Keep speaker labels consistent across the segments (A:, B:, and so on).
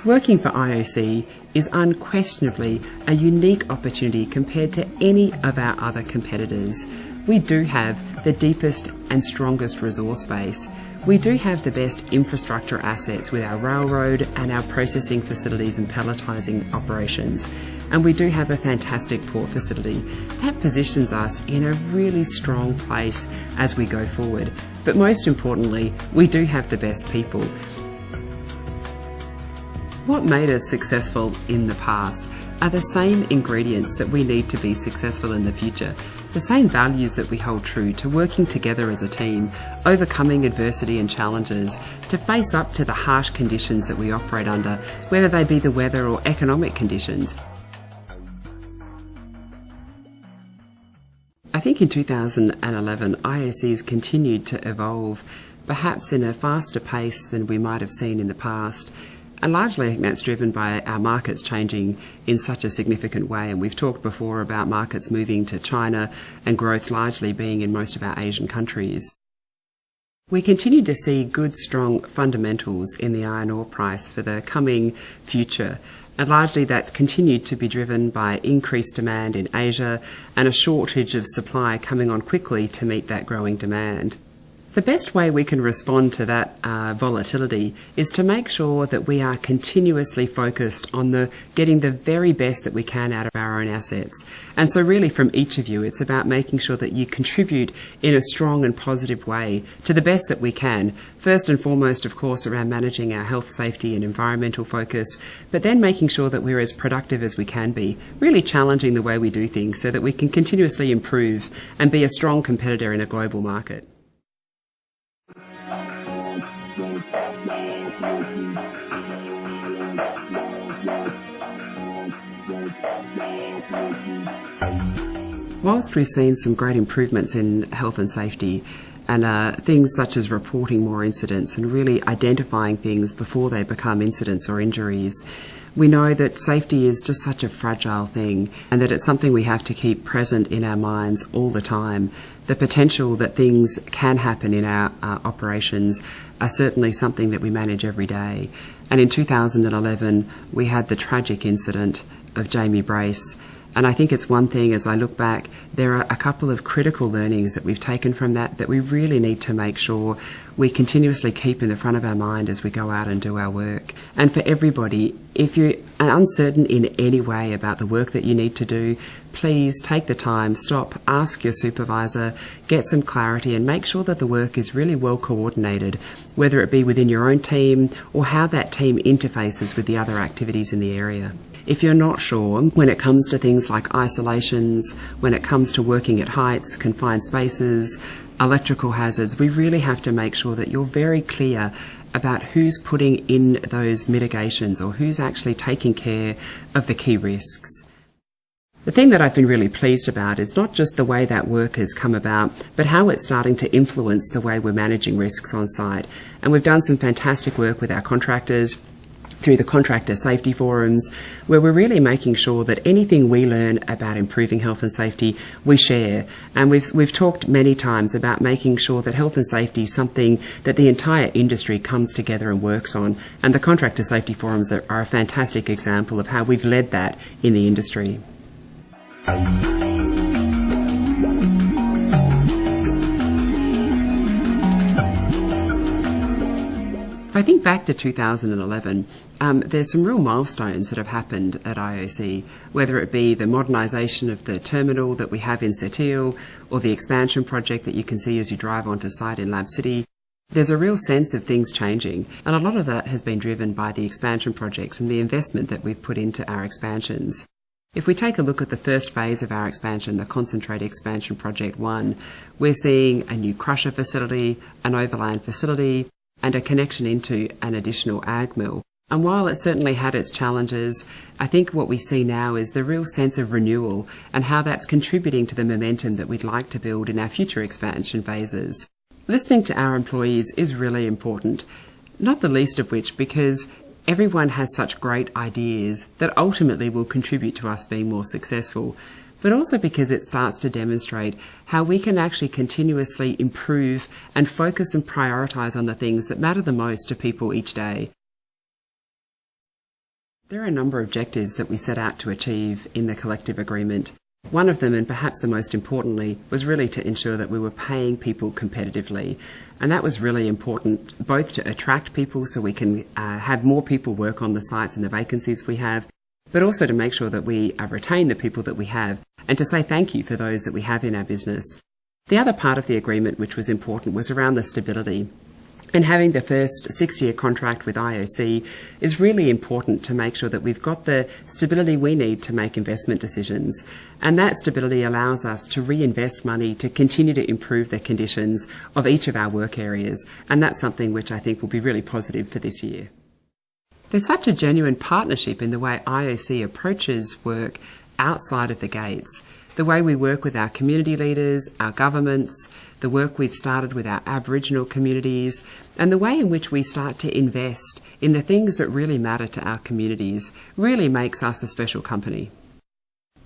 A: Working for IOC is unquestionably a unique opportunity compared to any of our other competitors. We do have the deepest and strongest resource base. We do have the best infrastructure assets with our railroad and our processing facilities and palletising operations. And we do have a fantastic port facility. That positions us in a really strong place as we go forward. But most importantly, we do have the best people. What made us successful in the past are the same ingredients that we need to be successful in the future. The same values that we hold true to working together as a team, overcoming adversity and challenges, to face up to the harsh conditions that we operate under, whether they be the weather or economic conditions. I think in 2011, IOC's continued to evolve, perhaps in a faster pace than we might have seen in the past. And largely I think that's driven by our markets changing in such a significant way. And we've talked before about markets moving to China and growth largely being in most of our Asian countries. We continue to see good, strong fundamentals in the iron ore price for the coming future. And largely that's continued to be driven by increased demand in Asia and a shortage of supply coming on quickly to meet that growing demand. The best way we can respond to that volatility is to make sure that we are continuously focused on getting the very best that we can out of our own assets. And so really from each of you, it's about making sure that you contribute in a strong and positive way to the best that we can. First and foremost, of course, around managing our health, safety and environmental focus, but then making sure that we're as productive as we can be, really challenging the way we do things so that we can continuously improve and be a strong competitor in a global market. Whilst we've seen some great improvements in health and safety and things such as reporting more incidents and really identifying things before they become incidents or injuries, we know that safety is just such a fragile thing and that it's something we have to keep present in our minds all the time. The potential that things can happen in our operations are certainly something that we manage every day. And in 2011, we had the tragic incident of Jamie Brace. And I think it's one thing, as I look back, there are a couple of critical learnings that we've taken from that we really need to make sure we continuously keep in the front of our mind as we go out and do our work. And for everybody, if you're uncertain in any way about the work that you need to do, please take the time, stop, ask your supervisor, get some clarity and make sure that the work is really well coordinated, whether it be within your own team or how that team interfaces with the other activities in the area. If you're not sure, when it comes to things like isolations, when it comes to working at heights, confined spaces, electrical hazards, we really have to make sure that you're very clear about who's putting in those mitigations or who's actually taking care of the key risks. The thing that I've been really pleased about is not just the way that work has come about, but how it's starting to influence the way we're managing risks on site. And we've done some fantastic work with our contractors through the contractor safety forums, where we're really making sure that anything we learn about improving health and safety, we share. And we've talked many times about making sure that health and safety is something that the entire industry comes together and works on. And the contractor safety forums are a fantastic example of how we've led that in the industry. I think back to 2011, there's some real milestones that have happened at IOC, whether it be the modernisation of the terminal that we have in Setil or the expansion project that you can see as you drive onto site in Lab City. There's a real sense of things changing, and a lot of that has been driven by the expansion projects and the investment that we've put into our expansions. If we take a look at the first phase of our expansion, the Concentrate Expansion Project 1, we're seeing a new crusher facility, an overland facility, and a connection into an additional ag mill. And while it certainly had its challenges, I think what we see now is the real sense of renewal and how that's contributing to the momentum that we'd like to build in our future expansion phases. Listening to our employees is really important, not the least of which because everyone has such great ideas that ultimately will contribute to us being more successful, but also because it starts to demonstrate how we can actually continuously improve and focus and prioritise on the things that matter the most to people each day. There are a number of objectives that we set out to achieve in the collective agreement. One of them, and perhaps the most importantly, was really to ensure that we were paying people competitively. And that was really important, both to attract people so we can have more people work on the sites and the vacancies we have, but also to make sure that we retain the people that we have and to say thank you for those that we have in our business. The other part of the agreement which was important was around the stability. And having the first 6-year contract with IOC is really important to make sure that we've got the stability we need to make investment decisions. And that stability allows us to reinvest money to continue to improve the conditions of each of our work areas. And that's something which I think will be really positive for this year. There's such a genuine partnership in the way IOC approaches work outside of the gates. The way we work with our community leaders, our governments, the work we've started with our Aboriginal communities, and the way in which we start to invest in the things that really matter to our communities really makes us a special company.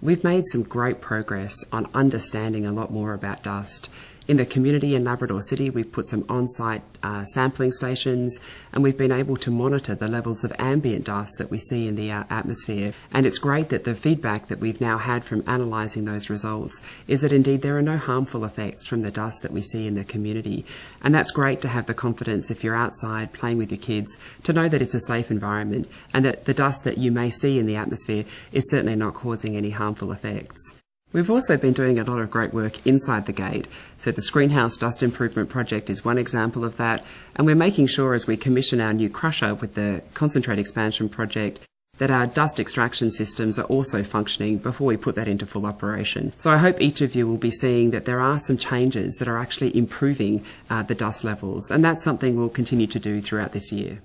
A: We've made some great progress on understanding a lot more about dust. In the community in Labrador City, we've put some on-site sampling stations, and we've been able to monitor the levels of ambient dust that we see in the atmosphere. And it's great that the feedback that we've now had from analysing those results is that indeed there are no harmful effects from the dust that we see in the community. And that's great to have the confidence, if you're outside playing with your kids, to know that it's a safe environment and that the dust that you may see in the atmosphere is certainly not causing any harmful effects. We've also been doing a lot of great work inside the gate. So the Screenhouse Dust Improvement Project is one example of that. And we're making sure as we commission our new crusher with the Concentrate Expansion Project that our dust extraction systems are also functioning before we put that into full operation. So I hope each of you will be seeing that there are some changes that are actually improving the dust levels. And that's something we'll continue to do throughout this year.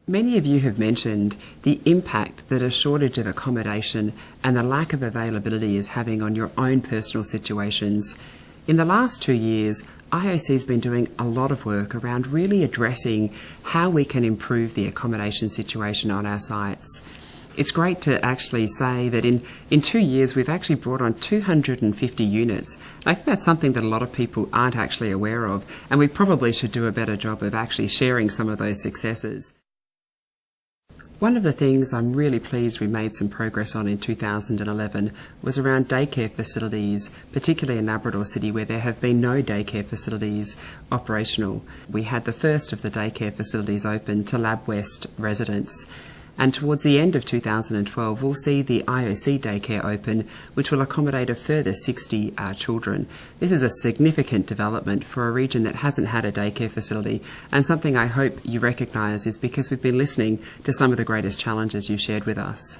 A: Many of you have mentioned the impact that a shortage of accommodation and the lack of availability is having on your own personal situations. In the last 2 years, IOC has been doing a lot of work around really addressing how we can improve the accommodation situation on our sites. It's great to actually say that in 2 years we've actually brought on 250 units. I think that's something that a lot of people aren't actually aware of, and we probably should do a better job of actually sharing some of those successes. One of the things I'm really pleased we made some progress on in 2011 was around daycare facilities, particularly in Labrador City where there have been no daycare facilities operational. We had the first of the daycare facilities open to LabWest residents. And towards the end of 2012, we'll see the IOC daycare open, which will accommodate a further 60 children. This is a significant development for a region that hasn't had a daycare facility, and something I hope you recognise is because we've been listening to some of the greatest challenges you shared with us.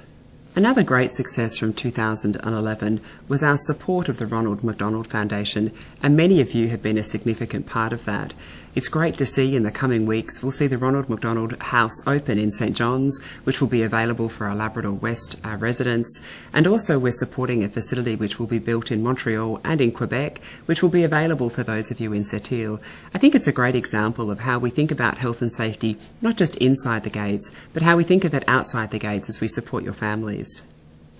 A: Another great success from 2011 was our support of the Ronald McDonald Foundation, and many of you have been a significant part of that. It's great to see in the coming weeks we'll see the Ronald McDonald House open in St John's, which will be available for our Labrador West residents, and also we're supporting a facility which will be built in Montreal and in Quebec, which will be available for those of you in Sept-Îles. I think it's a great example of how we think about health and safety, not just inside the gates, but how we think of it outside the gates as we support your families.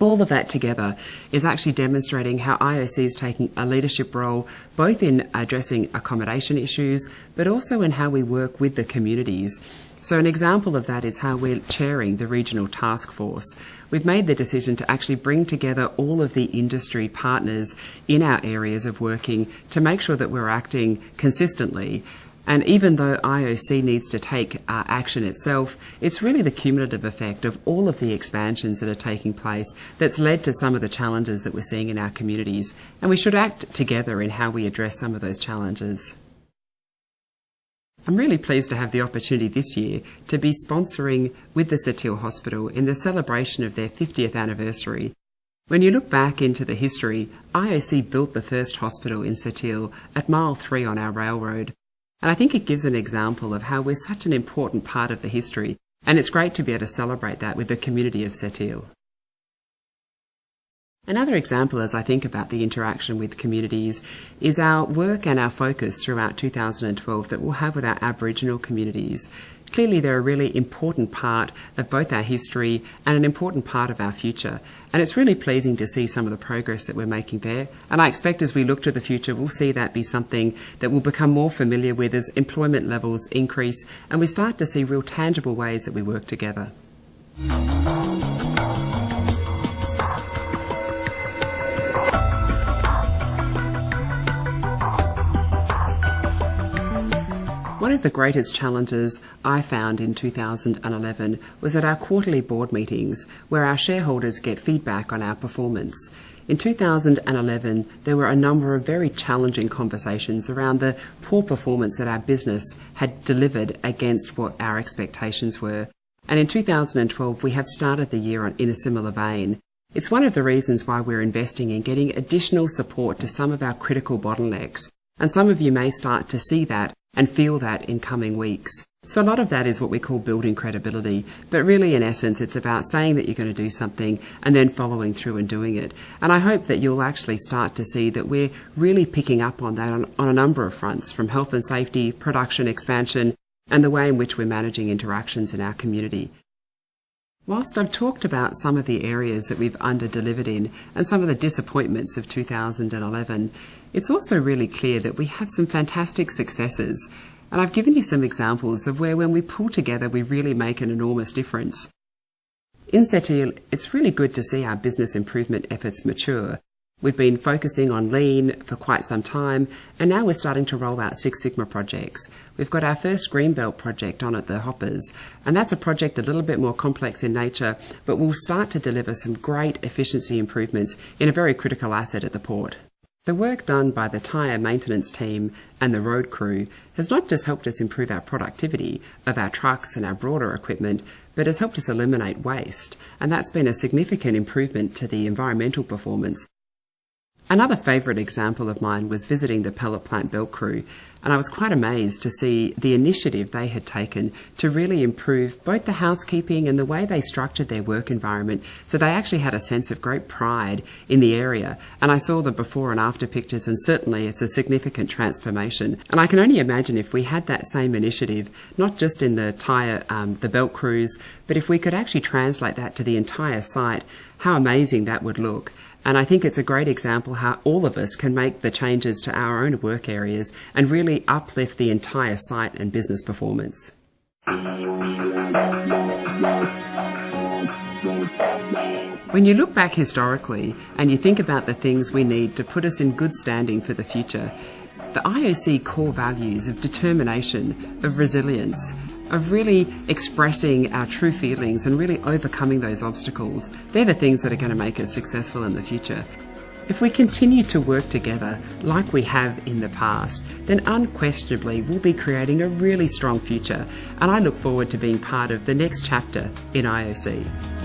A: All of that together is actually demonstrating how IOC is taking a leadership role both in addressing accommodation issues but also in how we work with the communities. So an example of that is how we're chairing the regional task force. We've made the decision to actually bring together all of the industry partners in our areas of working to make sure that we're acting consistently. And even though IOC needs to take action itself, it's really the cumulative effect of all of the expansions that are taking place that's led to some of the challenges that we're seeing in our communities. And we should act together in how we address some of those challenges. I'm really pleased to have the opportunity this year to be sponsoring with the Sept-Îles Hospital in the celebration of their 50th anniversary. When you look back into the history, IOC built the first hospital in Sept-Îles at Mile 3 on our railroad. And I think it gives an example of how we're such an important part of the history, and it's great to be able to celebrate that with the community of Sept-Îles. Another example as I think about the interaction with communities is our work and our focus throughout 2012 that we'll have with our Aboriginal communities. Clearly they're a really important part of both our history and an important part of our future. And it's really pleasing to see some of the progress that we're making there. And I expect as we look to the future, we'll see that be something that we'll become more familiar with as employment levels increase and we start to see real tangible ways that we work together. One of the greatest challenges I found in 2011 was at our quarterly board meetings, where our shareholders get feedback on our performance. In 2011, there were a number of very challenging conversations around the poor performance that our business had delivered against what our expectations were. And in 2012, we have started the year in a similar vein. It's one of the reasons why we're investing in getting additional support to some of our critical bottlenecks. And some of you may start to see that and feel that in coming weeks. So a lot of that is what we call building credibility, but really in essence it's about saying that you're going to do something and then following through and doing it. And I hope that you'll actually start to see that we're really picking up on that on a number of fronts, from health and safety, production expansion, and the way in which we're managing interactions in our community. Whilst I've talked about some of the areas that we've under-delivered in and some of the disappointments of 2011, it's also really clear that we have some fantastic successes. And I've given you some examples of where when we pull together we really make an enormous difference. In Setil, it's really good to see our business improvement efforts mature. We've been focusing on lean for quite some time, and now we're starting to roll out Six Sigma projects. We've got our first Greenbelt project on at the Hoppers, and that's a project a little bit more complex in nature, but will start to deliver some great efficiency improvements in a very critical asset at the port. The work done by the tyre maintenance team and the road crew has not just helped us improve our productivity of our trucks and our broader equipment, but has helped us eliminate waste, and that's been a significant improvement to the environmental performance. Another favourite example of mine was visiting the pellet plant belt crew, and I was quite amazed to see the initiative they had taken to really improve both the housekeeping and the way they structured their work environment, so they actually had a sense of great pride in the area. And I saw the before and after pictures, and certainly it's a significant transformation. And I can only imagine if we had that same initiative, not just in the the belt crews, but if we could actually translate that to the entire site, how amazing that would look. And I think it's a great example how all of us can make the changes to our own work areas and really uplift the entire site and business performance. When you look back historically and you think about the things we need to put us in good standing for the future, the IOC core values of determination, of resilience, of really expressing our true feelings and really overcoming those obstacles, they're the things that are going to make us successful in the future. If we continue to work together like we have in the past, then unquestionably we'll be creating a really strong future, and I look forward to being part of the next chapter in IOC.